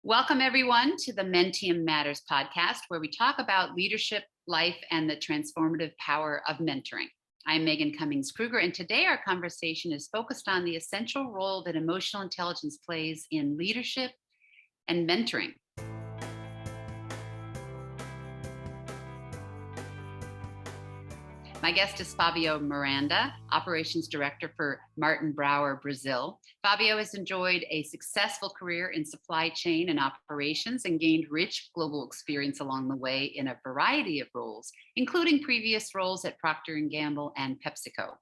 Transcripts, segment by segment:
Welcome, everyone, to the Mentium Matters podcast, where we talk about leadership, life, and the transformative power of mentoring. I'm Megan Cummings Kruger, and today our conversation is focused on the essential role that emotional intelligence plays in leadership and mentoring. My guest is Fabio Miranda, Operations Director for Martin Brower, Brazil. Fabio has enjoyed a successful career in supply chain and operations and gained rich global experience along the way in a variety of roles, including previous roles at Procter & Gamble and PepsiCo.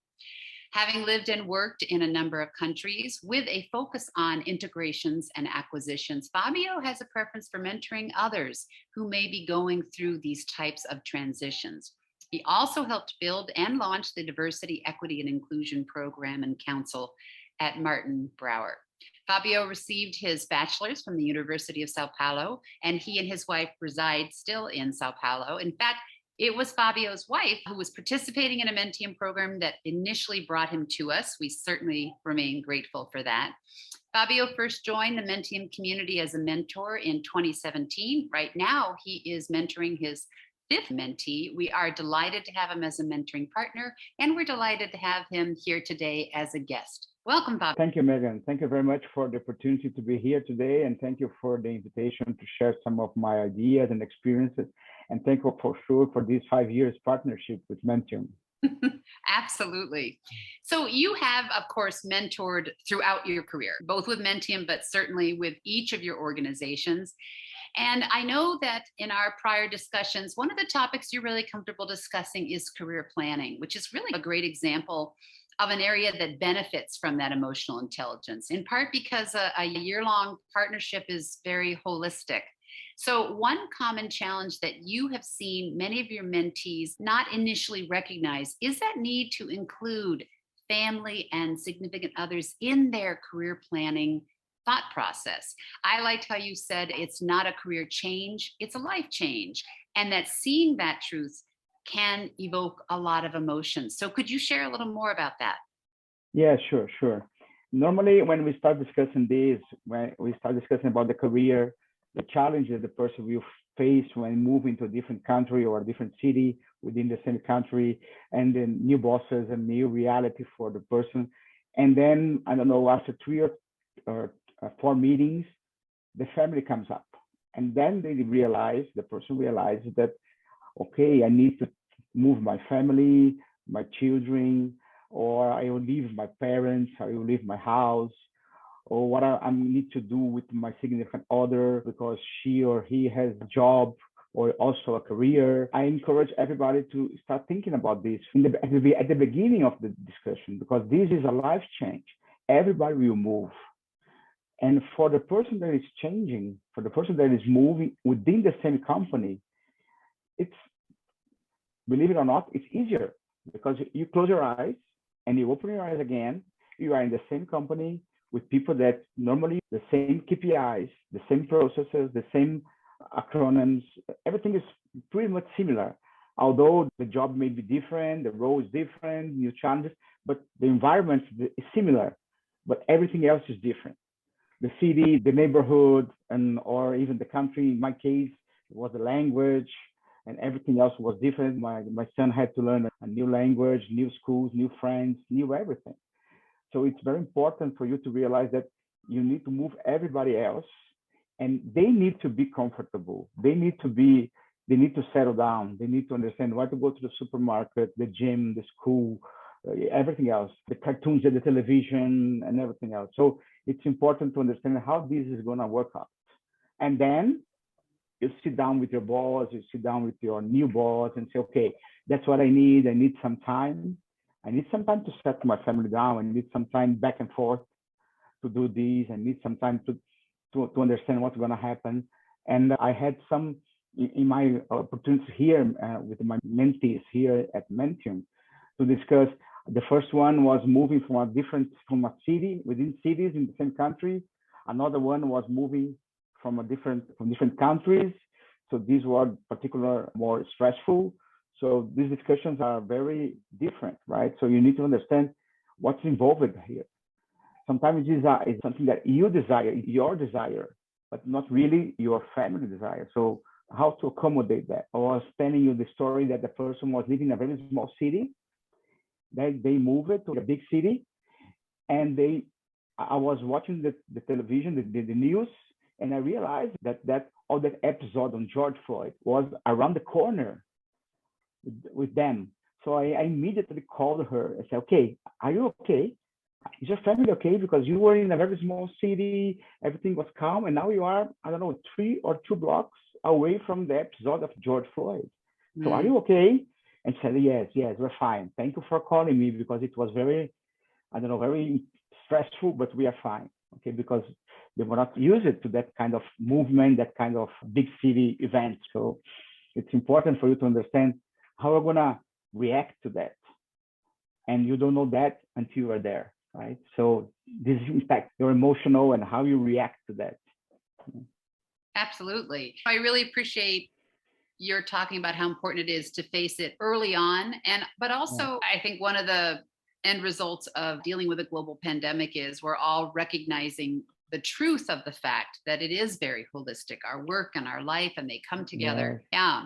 Having lived and worked in a number of countries with a focus on integrations and acquisitions, Fabio has a preference for mentoring others who may be going through these types of transitions. He also helped build and launch the Diversity, Equity, and Inclusion Program and Council at Martin Brower. Fabio received his bachelor's from the University of Sao Paulo, and he and his wife reside still in Sao Paulo. In fact, it was Fabio's wife who was participating in a Mentium program that initially brought him to us. We certainly remain grateful for that. Fabio first joined the Mentium community as a mentor in 2017. Right now, he is mentoring his fifth mentee. We are delighted to have him as a mentoring partner, and we're delighted to have him here today as a guest. Welcome, Fabio. Thank you, Megan. Thank you very much for the opportunity to be here today, and thank you for the invitation to share some of my ideas and experiences. And thank you for sure for these 5 years partnership with Mentium. Absolutely. So you have, of course, mentored throughout your career, both with Mentium, but certainly with each of your organizations. And I know that in our prior discussions, one of the topics you're really comfortable discussing is career planning, which is really a great example of an area that benefits from that emotional intelligence, in part because a year-long partnership is very holistic. So one common challenge that you have seen many of your mentees not initially recognize is that need to include family and significant others in their career planning thought process. I liked how you said it's not a career change, it's a life change, and that seeing that truth can evoke a lot of emotions. So could you share a little more about that? Yeah, sure. Normally, when we start discussing this, when we start discussing about the career, the challenges the person will face when moving to a different country or a different city within the same country, and then new bosses and new reality for the person. And then, I don't know, after 3 or 4 meetings, the family comes up. And then the person realizes that, okay, I need to move my family, my children, or I will leave my parents, I will leave my house, or what I need to do with my significant other because she or he has a job or also a career. I encourage everybody to start thinking about this at the beginning of the discussion, because this is a life change. Everybody will move. And for the person that is changing, for the person that is moving within the same company, it's, believe it or not, it's easier because you close your eyes and you open your eyes again. You are in the same company with people that normally the same KPIs, the same processes, the same acronyms, everything is pretty much similar. Although the job may be different, the role is different, new challenges, but the environment is similar, but everything else is different. The city, the neighborhood, or even the country. In my case, it was the language, and everything else was different. My son had to learn a new language, new schools, new friends, new everything. So it's very important for you to realize that you need to move everybody else, and they need to be comfortable. They need to settle down. They need to understand where to go to the supermarket, the gym, the school, everything else, the cartoons at the television and everything else. So it's important to understand how this is going to work out. And then you sit down with your boss, you sit down with your new boss and say, okay, that's what I need. I need some time. I need some time to set my family down. I need some time back and forth to do this. I need some time to understand what's going to happen. And I had some in my opportunities here with my mentees here at Mentium to discuss. The first one was moving from a city within cities in the same country. Another one was moving from different countries. So these were particular more stressful. So these discussions are very different, right? So you need to understand what's involved here. Sometimes it's something that you desire, your desire, but not really your family desire. So how to accommodate that? I was telling you the story that the person was living in a very small city. They moved it to a big city, and I was watching the television, the news, and I realized that all that episode on George Floyd was around the corner with them. So I immediately called her and said, okay, are you okay? Is your family okay? Because you were in a very small city, everything was calm, and now you are, I don't know, 3 or 2 blocks away from the episode of George Floyd. So are Mm. you okay? And she said, yes, yes, we're fine. Thank you for calling me, because it was very, I don't know, very stressful, but we are fine. Okay, because they were not used to that kind of movement, that kind of big city event. So it's important for you to understand how we're gonna react to that, and you don't know that until you are there, right? So this impacts your emotional and how you react to that. Absolutely. I really appreciate you're talking about how important it is to face it early on. And but Yeah. also I think one of the end results of dealing with a global pandemic is we're all recognizing the truth of the fact that it is very holistic, our work and our life, and they come Yes. together. Yeah.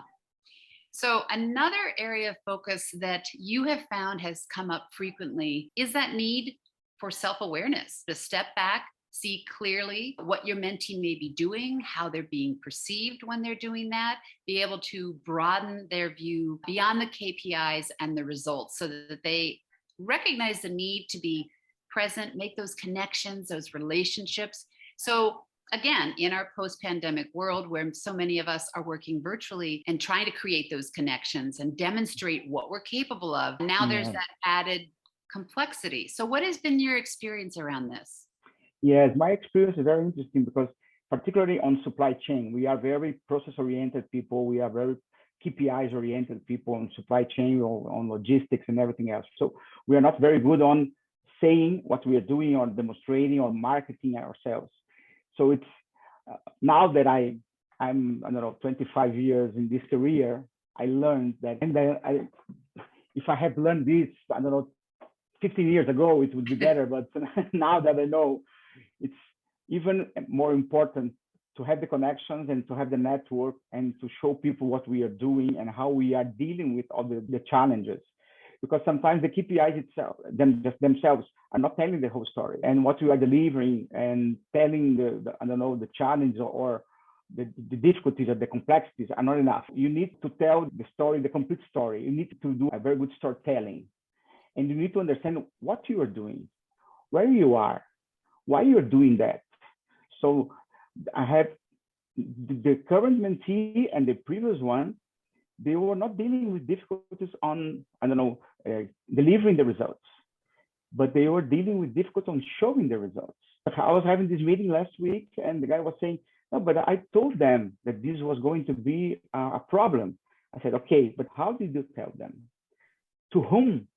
So another area of focus that you have found has come up frequently is that need for self-awareness, to step back, see clearly what your mentee may be doing, how they're being perceived when they're doing that, be able to broaden their view beyond the KPIs and the results so that they recognize the need to be present, make those connections, those relationships. So again, in our post pandemic world where so many of us are working virtually and trying to create those connections and demonstrate what we're capable of, now there's Yeah. that added complexity. So, what has been your experience around this? Yes, my experience is very interesting, because particularly on supply chain, we are very process oriented people. We are very KPIs oriented people on supply chain, or on logistics and everything else. So we are not very good on saying what we are doing, or demonstrating, or marketing ourselves. So it's now that I don't know, 25 years in this career, I learned that, and if I had learned this, I don't know, 15 years ago, it would be better. But now that I know, it's even more important to have the connections and to have the network, and to show people what we are doing and how we are dealing with all the challenges. Because sometimes the KPIs itself, themselves, are not telling the whole story, and what you are delivering and telling the I don't know, the challenge, or the difficulties or the complexities are not enough. You need to tell the story, the complete story. You need to do a very good storytelling, and you need to understand what you are doing, where you are, why you're doing that. So I have the current mentee and the previous one, they were not dealing with difficulties on, I don't know, delivering the results, but they were dealing with difficulty on showing the results. I was having this meeting last week, and the guy was saying, no, but I told them that this was going to be a problem. I said, okay, but how did you tell them? To whom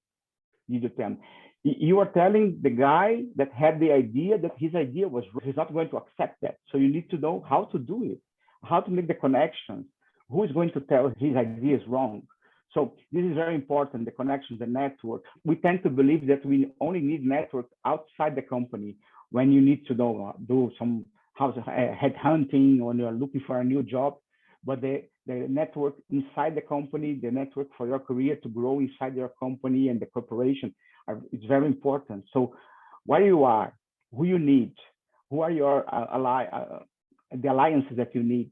did you tell them? You are telling the guy that had the idea that his idea was wrong. He's not going to accept that. So you need to know how to do it, how to make the connections, who is going to tell his idea is wrong. So this is very important, the connections, the network. We tend to believe that we only need network outside the company, when you need to know, do some house head hunting, when you're looking for a new job. But the network inside the company, the network for your career to grow inside your company and the corporation, it's very important. So where you are, who you need, who are your the alliances that you need,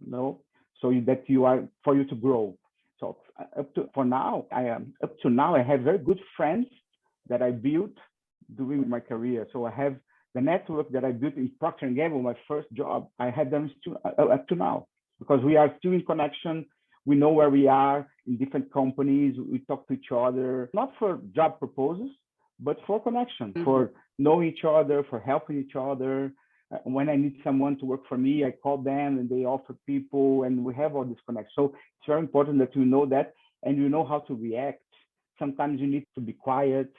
you know, so that you are, for you to grow. So for now, up to now, I have very good friends that I built during my career. So I have the network that I built in Procter and Gamble, my first job. I had them still, up to now, because we are still in connection. We know where we are in different companies. We talk to each other, not for job proposals, but for connection, for knowing each other, for helping each other. When I need someone to work for me, I call them and they offer people, and we have all this connection. So it's very important that you know that, and you know how to react. Sometimes you need to be quiet,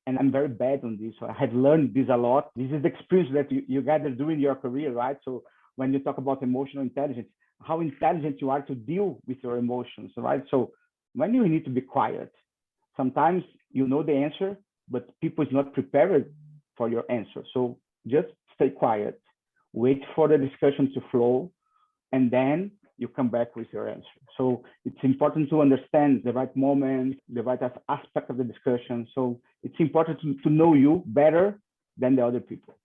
and I'm very bad on this. So I have learned this a lot. This is the experience that you gather during your career, right? So when you talk about emotional intelligence, how intelligent you are to deal with your emotions, right? So when you need to be quiet, sometimes you know the answer, but people is not prepared for your answer. So just stay quiet, wait for the discussion to flow, and then you come back with your answer. So it's important to understand the right moment, the right aspect of the discussion. So it's important to know you better than the other people.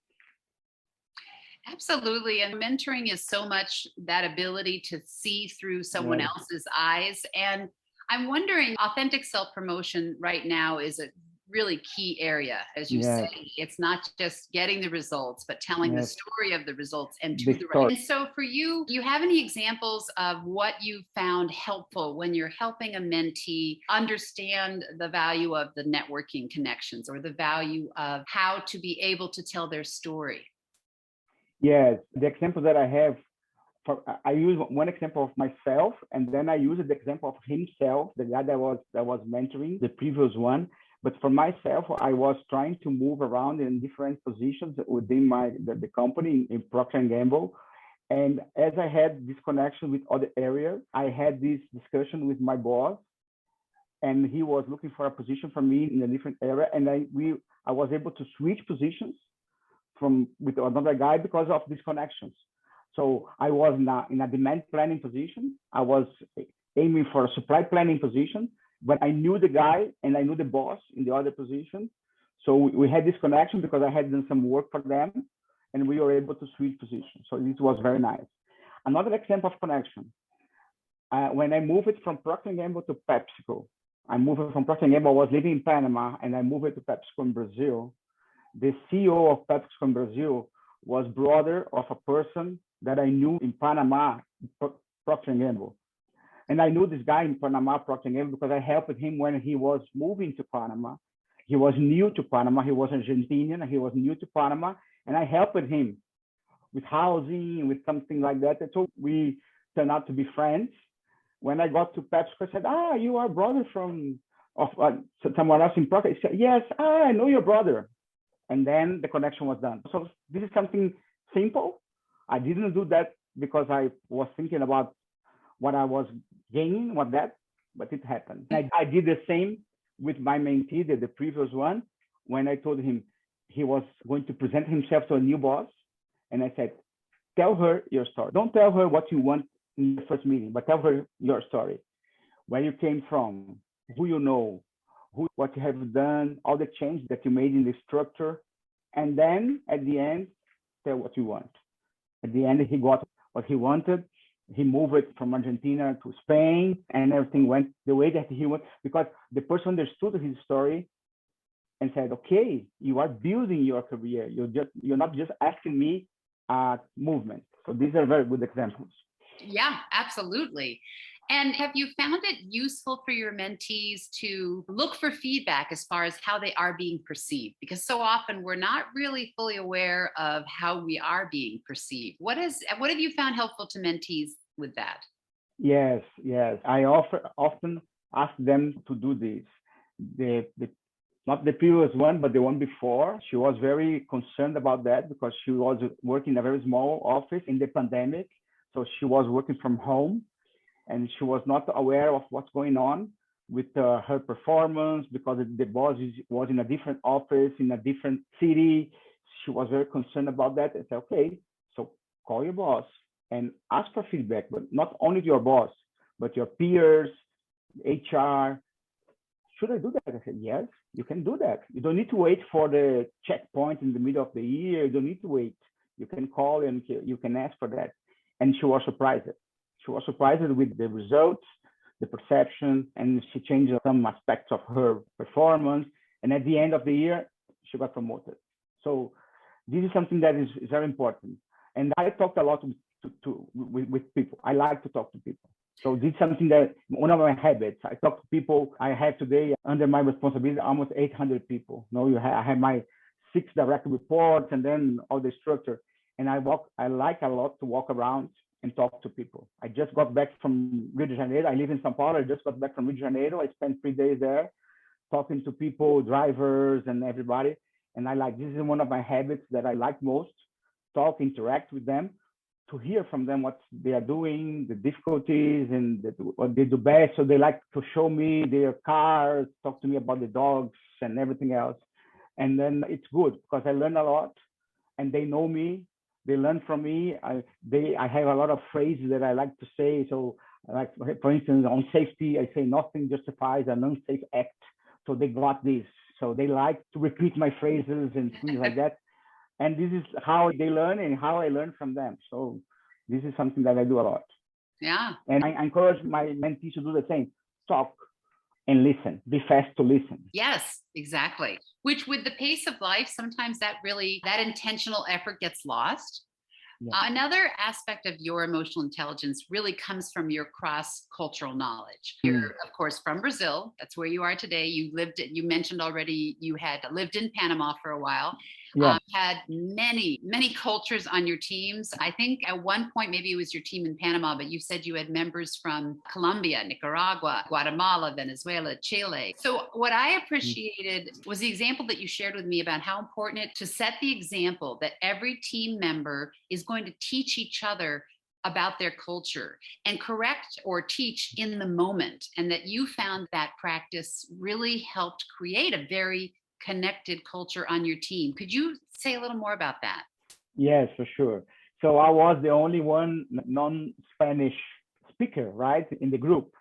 Absolutely. And mentoring is so much that ability to see through someone else's eyes. And I'm wondering, authentic self promotion right now is a really key area, as you say. It's not just getting the results, but telling the story of the results and to the right. And so for you, do you have any examples of what you found helpful when you're helping a mentee understand the value of the networking connections or the value of how to be able to tell their story? Yes, the example that I have, I use one example of myself, and then I use the example of himself, the guy that was mentoring the previous one. But for myself, I was trying to move around in different positions within the company in Procter & Gamble. And as I had this connection with other areas, I had this discussion with my boss, and he was looking for a position for me in a different area. And I was able to switch positions with another guy because of these connections. So I was in a demand planning position. I was aiming for a supply planning position, but I knew the guy and I knew the boss in the other position. So we had this connection because I had done some work for them, and we were able to switch positions. So this was very nice. Another example of connection. When I moved it from Procter & Gamble to PepsiCo, I moved from Procter & Gamble. I was living in Panama, and I moved it to PepsiCo in Brazil. The CEO of PepsiCo in Brazil was brother of a person that I knew in Panama, Procter & Gamble. And I knew this guy in Panama, Procter & Gamble, because I helped him when he was moving to Panama. He was new to Panama. He was Argentinian. He was new to Panama. And I helped him with housing, with something like that. And so we turned out to be friends. When I got to PepsiCo, I said, you are brother from someone else in Procter. He said, yes, I know your brother. And then the connection was done. So this is something simple. I didn't do that because I was thinking about what I was gaining, but it happened. I did the same with my mentee, the previous one, when I told him he was going to present himself to a new boss. And I said, tell her your story. Don't tell her what you want in the first meeting, but tell her your story, where you came from, who you know, what you have done, all the change that you made in the structure. And then at the end, tell what you want. At the end, he got what he wanted. He moved it from Argentina to Spain, and everything went the way that he wanted, because the person understood his story and said, okay, you are building your career. You're not just asking me movement. So these are very good examples. Yeah, absolutely. And have you found it useful for your mentees to look for feedback as far as how they are being perceived? Because so often we're not really fully aware of how we are being perceived. What have you found helpful to mentees with that? Yes. I often ask them to do this. Not the previous one, but the one before. She was very concerned about that because she was working in a very small office in the pandemic. So she was working from home, and she was not aware of what's going on with her performance because the boss was in a different office, in a different city. She was very concerned about that. I said, okay, so call your boss and ask for feedback, but not only your boss, but your peers, HR. Should I do that? I said, yes, you can do that. You don't need to wait for the checkpoint in the middle of the year. You don't need to wait. You can call and you can ask for that. And she was surprised. She was surprised with the results, the perception, and she changed some aspects of her performance. And at the end of the year, she got promoted. So this is something that is very important. And I talked a lot with people. I like to talk to people. So this is something that one of my habits. I talk to people. I have today under my responsibility almost 800 people. I have my 6 direct reports and then all the structure. And I like a lot to walk around and talk to people. I just got back from Rio de Janeiro. I live in São Paulo. I just got back from Rio de Janeiro. I spent 3 days there talking to people, drivers and everybody. And this is one of my habits that I like most, talk, interact with them, to hear from them what they are doing, the difficulties and what they do best. So they like to show me their cars, talk to me about the dogs and everything else. And then it's good because I learn a lot and they know me. They learn from me. I have a lot of phrases that I like to say. So, like for instance, on safety, I say nothing justifies an unsafe act. So they got this. So they like to repeat my phrases and things like that. And this is how they learn and how I learn from them. So this is something that I do a lot. Yeah. And I encourage my mentees to do the same. Talk and listen. Be fast to listen. Yes, exactly. Which with the pace of life, sometimes that intentional effort gets lost. Yeah. Another aspect of your emotional intelligence really comes from your cross-cultural knowledge. You're, of course, from Brazil. That's where you are today. You mentioned already you had lived in Panama for a while. Yeah. Had many, many cultures on your teams. I think at one point, maybe it was your team in Panama, but you said you had members from Colombia, Nicaragua, Guatemala, Venezuela, Chile. So what I appreciated was the example that you shared with me about how important it to set the example that every team member is going to teach each other about their culture and correct or teach in the moment. And that you found that practice really helped create a very connected culture on your team. Could you say a little more about that? Yes, for sure. So I was the only one non-Spanish speaker, right, in the group.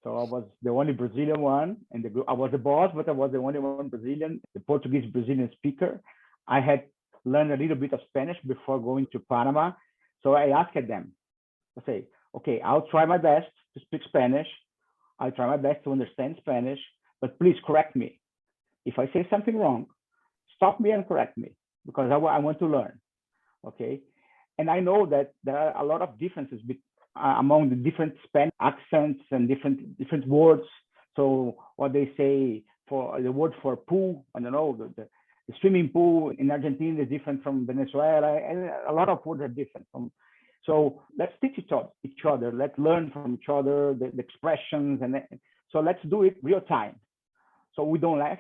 So I was the only Brazilian one in the group. I was the boss, but I was the only one Brazilian, the Portuguese Brazilian speaker. I had learned a little bit of Spanish before going to Panama. So I asked them, I say, okay, I'll try my best to speak Spanish. I'll try my best to understand Spanish, but please correct me. If I say something wrong, stop me and correct me because I want to learn. Okay. And I know that there are a lot of differences among the different Spanish accents and different words. So what they say for the word for pool, I don't know, the swimming pool in Argentina is different from Venezuela, and a lot of words are different. So let's teach each other. Let's learn from each other the expressions, and so let's do it real time. So we don't laugh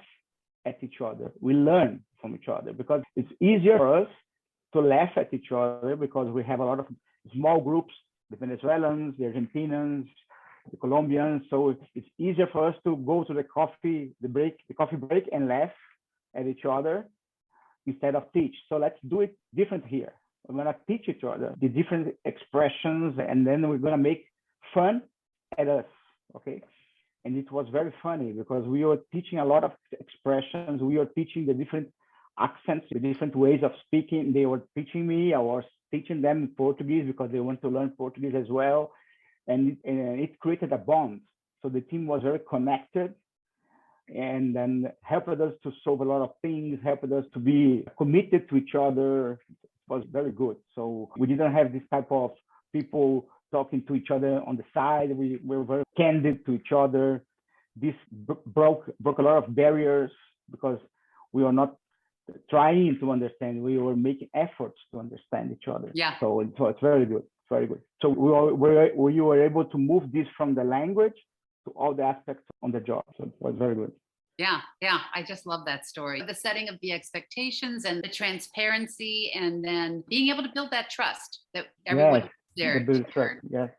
at each other. We learn from each other because it's easier for us to laugh at each other because we have a lot of small groups, the Venezuelans, the Argentinians, the Colombians. So it's easier for us to go to the coffee break and laugh at each other instead of teach. So let's do it different here. We're going to teach each other the different expressions, and then we're going to make fun at us. Okay. And it was very funny because we were teaching a lot of expressions. We were teaching the different accents, the different ways of speaking. They were teaching me. I was teaching them Portuguese because they want to learn Portuguese as well. And it created a bond. So the team was very connected and then helped us to solve a lot of things, helped us to be committed to each other. It was very good. So we didn't have this type of people talking to each other on the side. We were very candid to each other. This broke a lot of barriers because we were not trying to understand. We were making efforts to understand each other. Yeah. So it's very good. It's very good. So we were able to move this from the language to all the aspects on the job. So it was very good. Yeah, yeah. I just love that story. The setting of the expectations and the transparency, and then being able to build that trust that everyone is there to learn. Yes.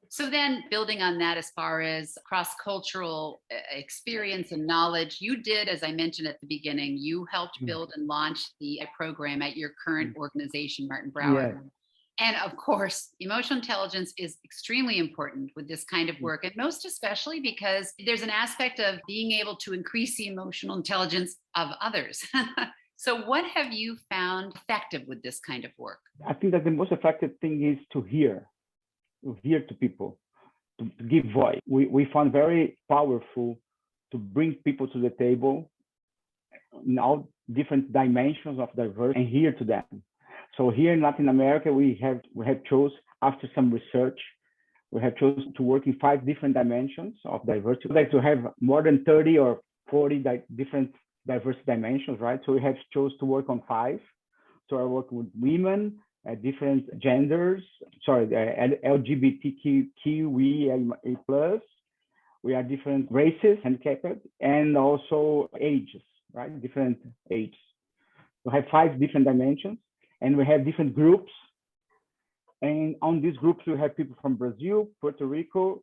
So then building on that, as far as cross-cultural experience and knowledge, you did, as I mentioned at the beginning, you helped build and launch the program at your current organization, Martin Brower. Yes. And of course, emotional intelligence is extremely important with this kind of work, and most especially because there's an aspect of being able to increase the emotional intelligence of others. So what have you found effective with this kind of work? I think that the most effective thing is to hear to people, to give voice. We found very powerful to bring people to the table in all different dimensions of diversity and hear to them. So here in Latin America, we have chose, after some research, we have chosen to work in 5 different dimensions of diversity. We'd like to have more than 30 or 40 different diversity dimensions, right? So we have chose to work on 5. So I work with women, different genders, LGBTQIA+. We are different races, handicapped, and also ages, right? Different ages. We have 5 different dimensions. And we have different groups. And on these groups, we have people from Brazil, Puerto Rico,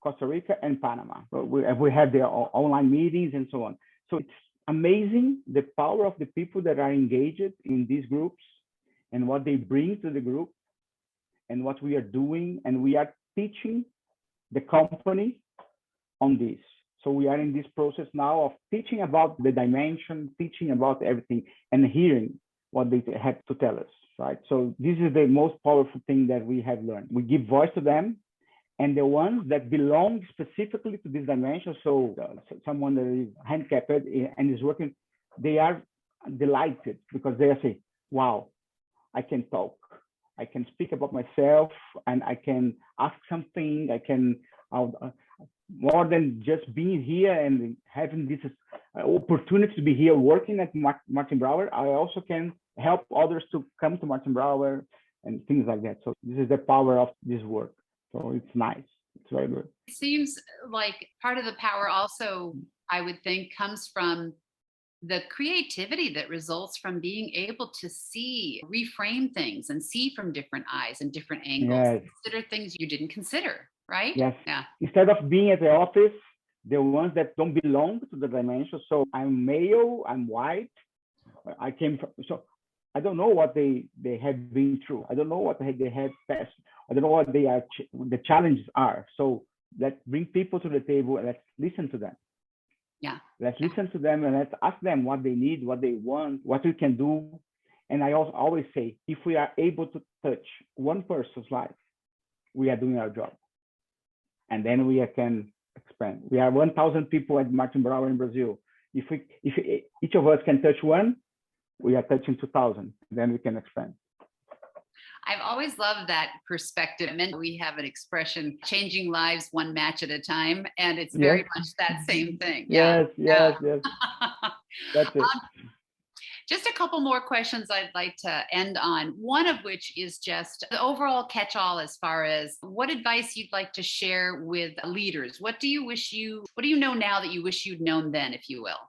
Costa Rica, and Panama. So we have their online meetings and so on. So it's amazing the power of the people that are engaged in these groups and what they bring to the group and what we are doing. And we are teaching the company on this. So we are in this process now of teaching about the dimension, teaching about everything, and hearing what they have to tell us, right? So this is the most powerful thing that we have learned. We give voice to them, and the ones that belong specifically to this dimension, so someone that is handicapped and is working, they are delighted because they are saying, wow, I can talk, I can speak about myself, and I can ask something, I can, more than just being here and having this opportunity to be here working at Martin Brower, I also can help others to come to Martin Brower and things like that. So this is the power of this work. So it's nice. It's very good. It seems like part of the power also, I would think, comes from the creativity that results from being able to see, reframe things and see from different eyes and different angles, Yes. consider things you didn't consider, right? Yes. Yeah. Instead of being at the office, the ones that don't belong to the dimension. So I'm male, I'm white, I came from, so I don't know what they have been through. I don't know what they have passed. I don't know what the challenges are. So let's bring people to the table and let's listen to them. Yeah. Let's listen to them and let's ask them what they need, what they want, what we can do. And I also always say, if we are able to touch one person's life, we are doing our job. And then we can expand. We have 1,000 people at Martin Brower in Brazil. If each of us can touch one, we are touching 2,000. Then we can expand. I've always loved that perspective. And we have an expression, changing lives one match at a time. And it's very much that same thing. Yes. That's it. Just a couple more questions I'd like to end on. One of which is just the overall catch-all as far as what advice you'd like to share with leaders. What do you know now that you wish you'd known then, if you will?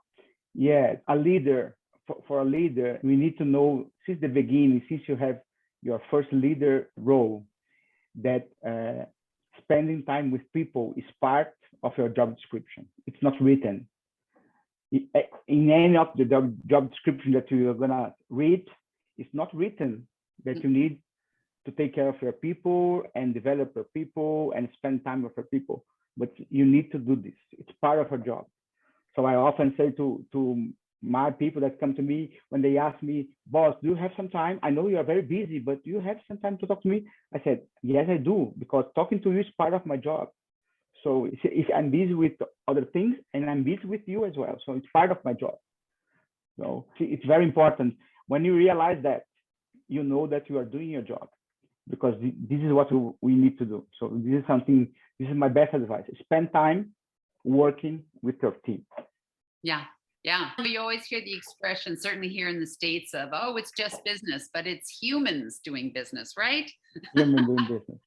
Yeah, a leader, for a leader, we need to know since the beginning, since you have your first leader role, that spending time with people is part of your job description. It's not written. In any of the job description that you're gonna read, it's not written that you need to take care of your people and develop your people and spend time with your people. But you need to do this. It's part of your job. So I often say to my people that come to me when they ask me, boss, do you have some time? I know you are very busy, but do you have some time to talk to me? I said, yes, I do, because talking to you is part of my job. So if I'm busy with other things and I'm busy with you as well. So it's part of my job. So it's very important. When you realize that, you know that you are doing your job, because this is what we need to do. So this is my best advice. Spend time working with your team. Yeah. Yeah. We always hear the expression, certainly here in the States, of, oh, it's just business, but it's humans doing business, right? Humans doing business.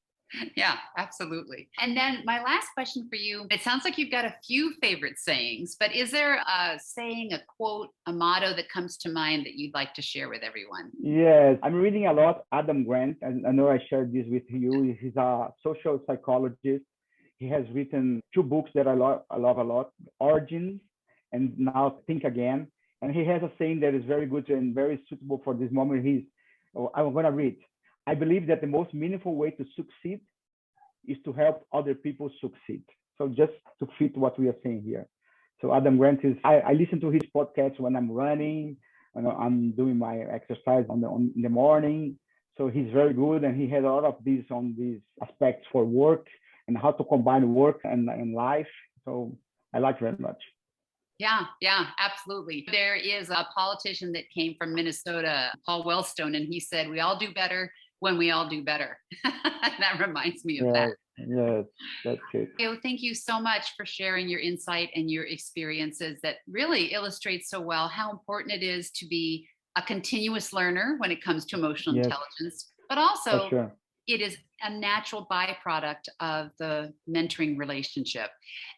Yeah, absolutely. And then my last question for you, it sounds like you've got a few favorite sayings, but is there a saying, a quote, a motto that comes to mind that you'd like to share with everyone? Yes, I'm reading a lot Adam Grant, and I know I shared this with you. He's a social psychologist. He has written 2 books that I love a lot, Origins and Now Think Again. And he has a saying that is very good and very suitable for this moment. I'm going to read. I believe that the most meaningful way to succeed is to help other people succeed. So just to fit what we are saying here. So Adam Grant I listen to his podcast when I'm running, when I'm doing my exercise in the morning. So he's very good, and he has a lot of these aspects for work and how to combine work and life. So I like very much. Yeah, absolutely. There is a politician that came from Minnesota, Paul Wellstone, and he said, we all do better when we all do better. That reminds me of that. Yes, that's it. Thank you so much for sharing your insight and your experiences that really illustrates so well how important it is to be a continuous learner when it comes to emotional intelligence, but also it is a natural byproduct of the mentoring relationship.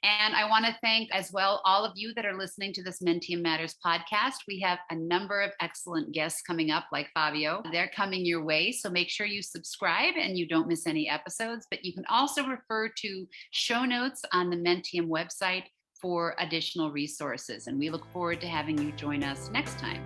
And I want to thank as well all of you that are listening to this Mentium Matters podcast. We have a number of excellent guests coming up, like Fabio. They're coming your way. So make sure you subscribe and you don't miss any episodes. But you can also refer to show notes on the Mentium website for additional resources. And we look forward to having you join us next time.